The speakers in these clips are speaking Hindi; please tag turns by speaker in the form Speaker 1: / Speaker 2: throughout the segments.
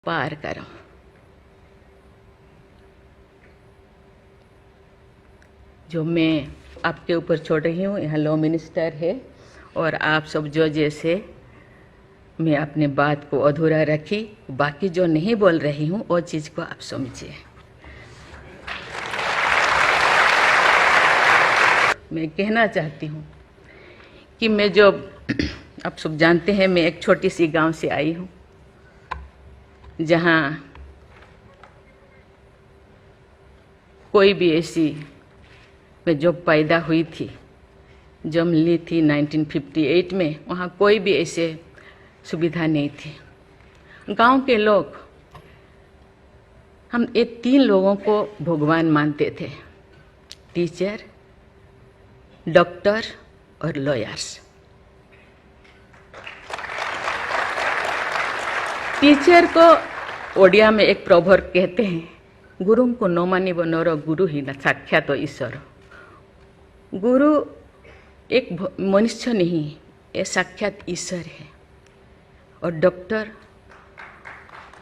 Speaker 1: पार करो। जो मैं आपके ऊपर छोड़ रही हूँ, यहाँ लॉ मिनिस्टर है और आप सब जो जैसे मैं अपने बात को अधूरा रखी, बाकी जो नहीं बोल रही हूँ वो चीज़ को आप समझिए। मैं कहना चाहती हूँ कि मैं जो आप सब जानते हैं, मैं एक छोटी सी गांव से आई हूँ जहाँ कोई भी ऐसी, मैं जब पैदा हुई थी, जन्म ली थी 1958 में, वहाँ कोई भी ऐसे सुविधा नहीं थी। गांव के लोग, हम ये 3 लोगों को भगवान मानते थे, टीचर, डॉक्टर और लॉयर्स। टीचर को ओडिया में एक प्रोवर्ब कहते हैं, गुरुम को नो मानिब नरो गुरु ही न साक्षात ईश्वर। गुरु एक मनुष्य नहीं, ये साक्षात ईश्वर है। और डॉक्टर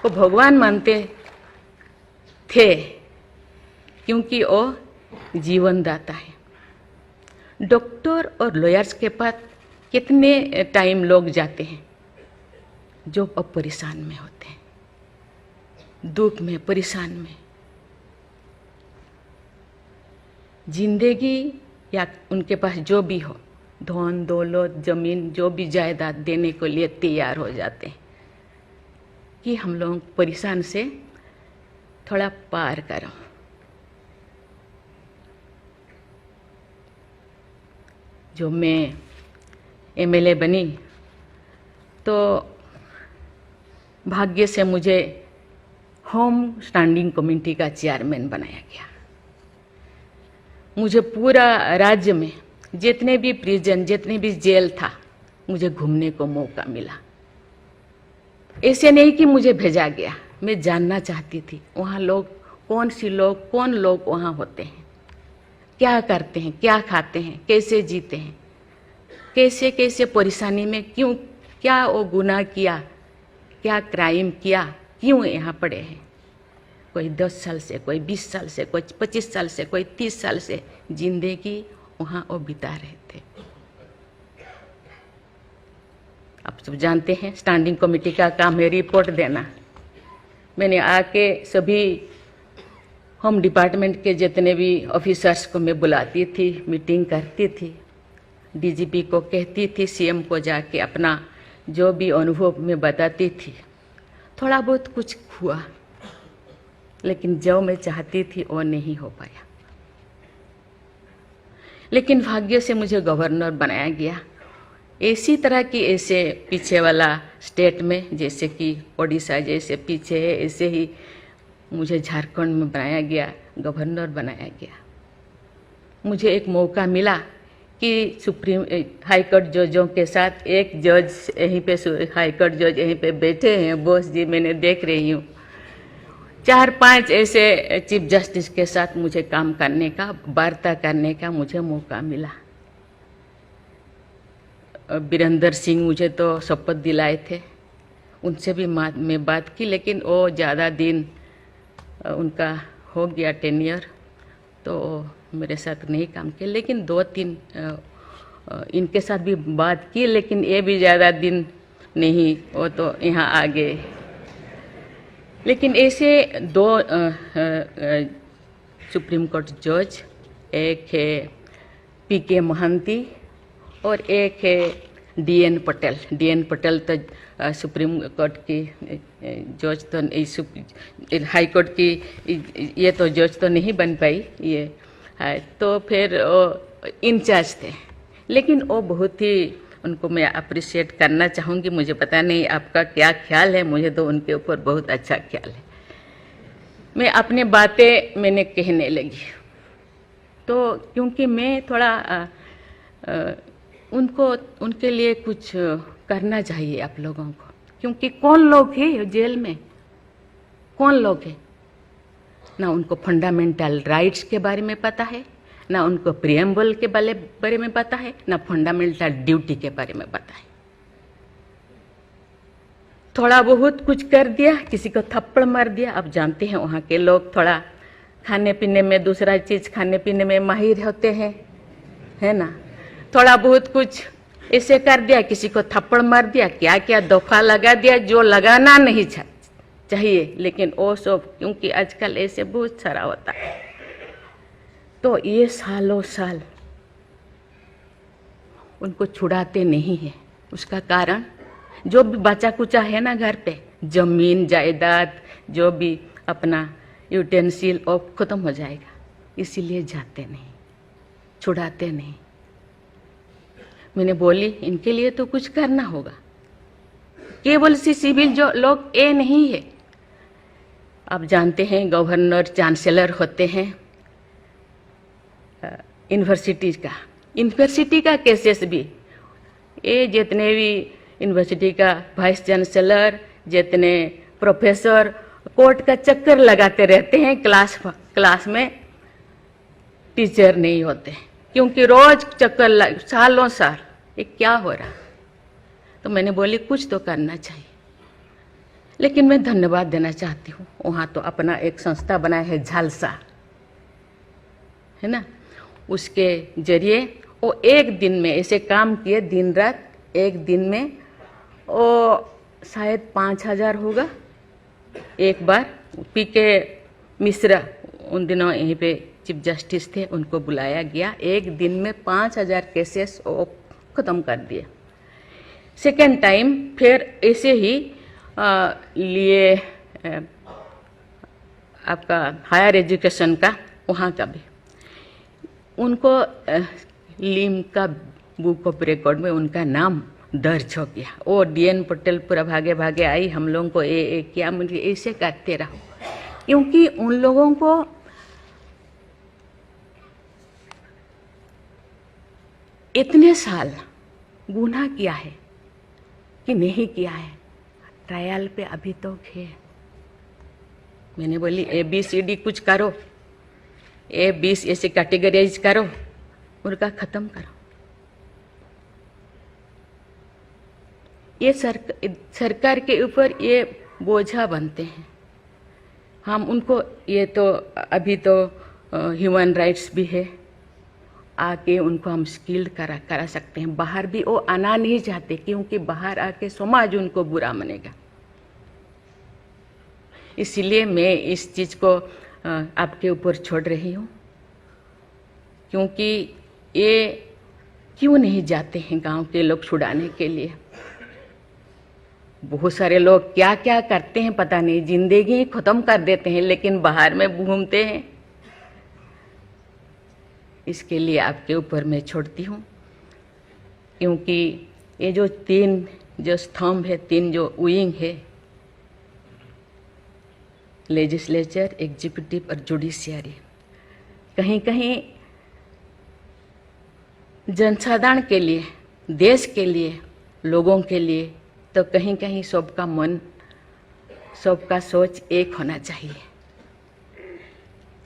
Speaker 1: को भगवान मानते थे क्योंकि वो जीवन दाता है। डॉक्टर और लॉयर्स के पास कितने टाइम लोग जाते हैं जो अब परेशान में होते हैं, दुख में, परेशान में। जिंदगी या उनके पास जो भी हो, धन दौलत, जमीन, जो भी जायदाद देने को लिए तैयार हो जाते हैं कि हम लोग परेशान से थोड़ा पार करो। जो मैं एमएलए बनी तो भाग्य से मुझे होम स्टैंडिंग कमेटी का चेयरमैन बनाया गया। मुझे पूरा राज्य में जितने भी प्रिजन, जितने भी जेल था, मुझे घूमने को मौका मिला। ऐसे नहीं कि मुझे भेजा गया, मैं जानना चाहती थी वहाँ लोग कौन लोग वहाँ होते हैं, क्या करते हैं, क्या खाते हैं, कैसे जीते हैं, कैसे कैसे परेशानी में, क्यों, क्या वो गुनाह किया, क्या क्राइम किया, क्यों यहाँ पड़े हैं। कोई 10 साल से, कोई 20 साल से, कोई 25 साल से, कोई 30 साल से जिंदगी वहाँ वो बिता रहे थे। आप सब जानते हैं स्टैंडिंग कमेटी का काम है रिपोर्ट देना। मैंने आके सभी होम डिपार्टमेंट के जितने भी ऑफिसर्स को मैं बुलाती थी, मीटिंग करती थी, डीजीपी को कहती थी, सीएम को जाके अपना जो भी अनुभव मैं बताती थी। थोड़ा बहुत कुछ हुआ, लेकिन जो मैं चाहती थी वो नहीं हो पाया। लेकिन भाग्य से मुझे गवर्नर बनाया गया। इसी तरह की, ऐसे पीछे वाला स्टेट में, जैसे कि ओडिशा जैसे पीछे है, ऐसे ही मुझे झारखंड में बनाया गया, गवर्नर बनाया गया। मुझे एक मौका मिला कि सुप्रीम हाई कोर्ट जजों के साथ एक जज यहीं पे, हाई कोर्ट जज यहीं पे बैठे हैं, बोस जी, मैंने देख रही हूँ, 4-5 ऐसे चीफ जस्टिस के साथ मुझे काम करने का, वार्ता करने का मुझे मौका मिला। वीरेंद्र सिंह मुझे तो शपथ दिलाए थे, उनसे भी मैं बात की, लेकिन वो ज़्यादा दिन उनका हो गया टेन्योर, तो मेरे साथ नहीं काम किया। लेकिन 2-3 इनके साथ भी बात की, लेकिन ये भी ज़्यादा दिन नहीं, वो तो यहाँ आ गए। लेकिन ऐसे 2 सुप्रीम कोर्ट जज, एक है पीके महंती और एक है डीएन पटेल। डीएन पटेल तो सुप्रीम कोर्ट की जज तो, हाई कोर्ट की ये तो जज तो नहीं बन पाई ये है, तो फिर वो इंचार्ज थे। लेकिन वो बहुत ही, उनको मैं अप्रिशिएट करना चाहूँगी। मुझे पता नहीं आपका क्या ख्याल है, मुझे तो उनके ऊपर बहुत अच्छा ख्याल है। मैं अपनी बातें मैंने कहने लगी, तो क्योंकि मैं थोड़ा उनके लिए कुछ करना चाहिए आप लोगों को, क्योंकि कौन लोग हैं जेल में, कौन लोग हैं, ना उनको फंडामेंटल राइट्स के बारे में पता है, ना उनको प्रिएम्बल के बारे में पता है, ना फंडामेंटल ड्यूटी के बारे में पता है। थोड़ा बहुत कुछ कर दिया, किसी को थप्पड़ मार दिया। अब जानते हैं वहाँ के लोग थोड़ा खाने पीने में, दूसरा चीज खाने पीने में माहिर होते हैं, है ना। थोड़ा बहुत कुछ ऐसे कर दिया, किसी को थप्पड़ मार दिया, क्या क्या दफा लगा दिया जो लगाना नहीं चाहिए, लेकिन वो सब क्योंकि आजकल ऐसे बहुत सारा होता है, तो ये सालों साल उनको छुड़ाते नहीं है। उसका कारण जो भी बचा कुचा है ना घर पे, जमीन जायदाद जो भी अपना यूटेंसिल वो खत्म हो जाएगा, इसीलिए जाते नहीं, छुड़ाते नहीं। मैंने बोली इनके लिए तो कुछ करना होगा, केवल सी सिविल जो लोग ये नहीं है। आप जानते हैं गवर्नर चांसलर होते हैं यूनिवर्सिटी का केसेस भी, ये जितने भी यूनिवर्सिटी का वाइस चांसलर, जितने प्रोफेसर कोर्ट का चक्कर लगाते रहते हैं, क्लास में टीचर नहीं होते, क्योंकि रोज चक्कर सालों साल, ये क्या हो रहा। तो मैंने बोली कुछ तो करना चाहिए। लेकिन मैं धन्यवाद देना चाहती हूँ, वहाँ तो अपना एक संस्था बनाया है झालसा, है ना, उसके जरिए वो एक दिन में ऐसे काम किए, दिन रात, एक दिन में वो शायद 5,000 होगा। एक बार पीके मिश्रा उन दिनों यहीं पे चीफ जस्टिस थे, उनको बुलाया गया, एक दिन में 5,000 केसेस वो खत्म कर दिए। सेकेंड टाइम फिर ऐसे ही लिए आपका हायर एजुकेशन का, वहाँ का भी उनको लीम का बुक ऑफ रिकॉर्ड में उनका नाम दर्ज हो गया। वो DN पटेल पूरा भागे भागे आई, हम लोगों को किया, मुझे ऐसे करते रहो, क्योंकि उन लोगों को इतने साल गुनाह किया है कि नहीं किया है, ट्रायल पे अभी तो है। मैंने बोली ABCD कुछ करो, A20 ऐसे कैटेगराइज करो, उनका खत्म करो। ये सरकार के ऊपर ये बोझा बनते हैं। हम उनको, ये तो अभी तो ह्यूमन राइट्स भी है, आके उनको हम स्किल्ड करा सकते हैं। बाहर भी वो आना नहीं चाहते, क्योंकि बाहर आके समाज उनको बुरा मानेगा। इसीलिए मैं इस चीज को आपके ऊपर छोड़ रही हूँ, क्योंकि ये क्यों नहीं जाते हैं गांव के लोग छुड़ाने के लिए। बहुत सारे लोग क्या क्या करते हैं पता नहीं, जिंदगी खत्म कर देते हैं, लेकिन बाहर में घूमते हैं। इसके लिए आपके ऊपर मैं छोड़ती हूँ, क्योंकि ये जो 3 जो स्तंभ है, 3 जो विंग है, लेजिस्लेचर, एग्जीक्यूटिव और जुडिशियरी, कहीं कहीं जनसाधारण के लिए, देश के लिए, लोगों के लिए, तो कहीं कहीं सबका मन, सबका सोच एक होना चाहिए।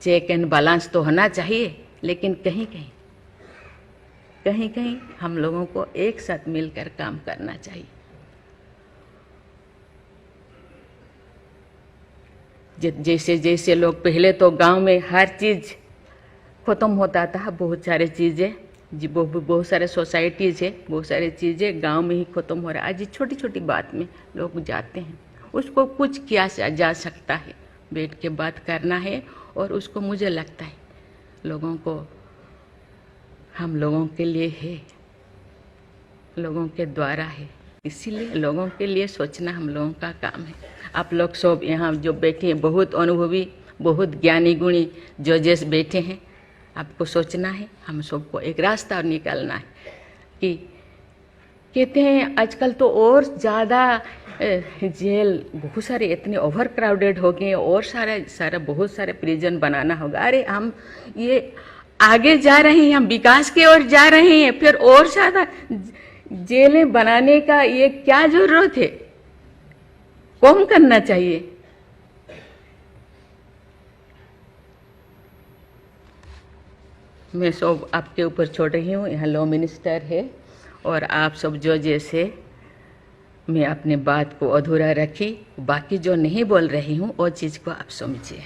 Speaker 1: चेक एंड बैलेंस तो होना चाहिए, लेकिन कहीं कहीं हम लोगों को एक साथ मिलकर काम करना चाहिए। जैसे जैसे लोग, पहले तो गांव में हर चीज खत्म होता था, बहुत सारे चीजें, बहुत सारे सोसाइटीज है, बहुत सारी चीजें गांव में ही खत्म हो रहा है। आज छोटी छोटी बात में लोग जाते हैं, उसको कुछ किया जा सकता है, बैठ के बात करना है। और उसको मुझे लगता है लोगों को, हम लोगों के लिए है, लोगों के द्वारा है, इसीलिए लोगों के लिए सोचना हम लोगों का काम है। आप लोग सब यहाँ जो बैठे हैं, बहुत अनुभवी, बहुत ज्ञानी गुणी जजेस बैठे हैं, आपको सोचना है, हम सबको एक रास्ता निकालना है। कि कहते हैं आजकल तो और ज़्यादा जेल, बहुत सारे इतने ओवर क्राउडेड हो गए, और सारा बहुत सारे प्रिजन बनाना होगा। अरे हम ये आगे जा रहे हैं, हम विकास की ओर जा रहे हैं, फिर और ज़्यादा जेलें बनाने का ये क्या जरूरत है? कम करना चाहिए। मैं सब आपके ऊपर छोड़ रही हूँ। यहाँ लॉ मिनिस्टर है और आप सब जो जैसे मैं अपने बात को अधूरा रखी, बाकी जो नहीं बोल रही हूँ वो चीज़ को आप समझिए।